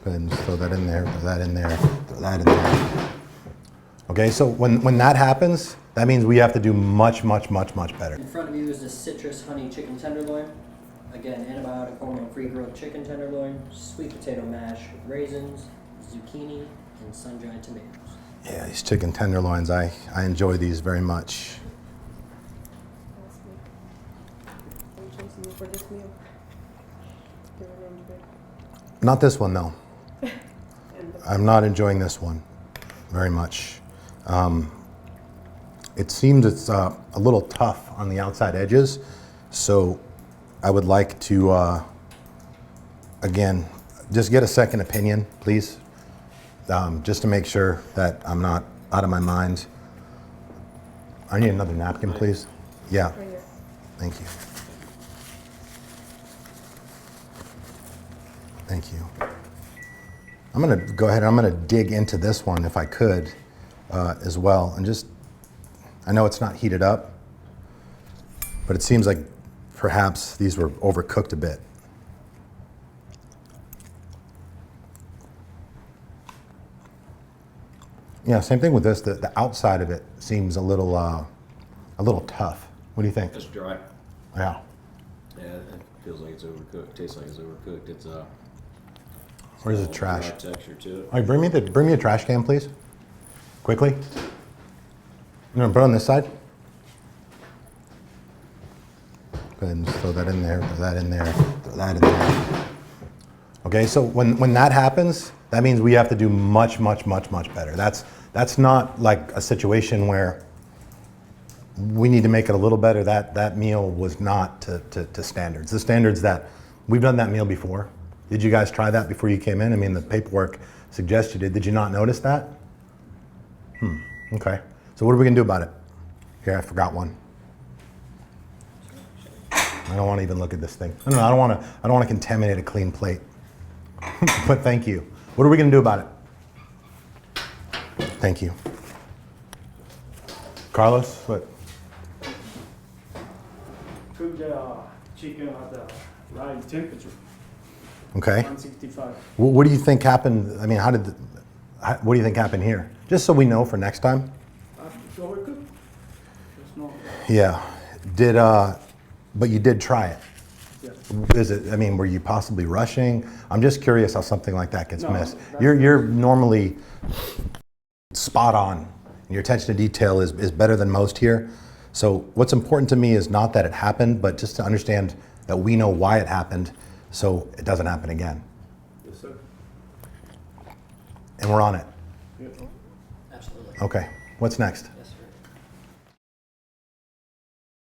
Go ahead and just throw that in there, throw that in there, throw that in there. Okay, so when that happens, that means we have to do much better. In front of you is the citrus honey chicken tenderloin. Again, antibiotic hormone-free grilled chicken tenderloin, sweet potato mash with raisins, zucchini, and sun-dried tomatoes. Yeah, these chicken tenderloins, I enjoy these very much. I'm choosing you for this meal. You're really good. Not this one though. I'm not enjoying this one very much. It seems it's a little tough on the outside edges, so I would like to, again, just get a second opinion, please, just to make sure that I'm not out of my mind. I need another napkin, please. Yeah, Right here. thank you. Thank you. I'm gonna go ahead and I'm gonna dig into this one if I could as well. And just, I know it's not heated up, but it seems like perhaps these were overcooked a bit. Yeah, same thing with this. The outside of it seems a little tough. What do you think? It's dry. Yeah. Yeah, it feels like it's overcooked. Tastes like it's overcooked. It's Where's the got a trash? dry texture to it. All right, bring me a trash can, please. Quickly. You want to put it on this side? Go ahead and just throw that in there, throw that in there, throw that in there. Okay, so when that happens, that means we have to do much better. That's not like a situation where we need to make it a little better. That meal was not to standards. The standards that, we've done that meal before. Did you guys try that before you came in? I mean, the paperwork suggests you did. Did you not notice that? Okay. So what are we gonna do about it? Here, I forgot one. I don't want to even look at this thing. No, I don't want to contaminate a clean plate. But thank you. What are we gonna do about it? Thank you. Carlos, what? Cook the chicken at the right temperature, Okay. 165. What do you think happened? I mean, what do you think happened here? Just so we know for next time. It's overcooked. There's no, Yeah. But you did try it. yeah. I mean, were you possibly rushing? I'm just curious how something like that gets No, missed. that's- You're normally spot on. Your attention to detail is better than most here. So what's important to me is not that it happened, but just to understand that we know why it happened so it doesn't happen again. Yes, sir. And we're on it. Yeah. Absolutely. Okay, what's next? Yes, sir.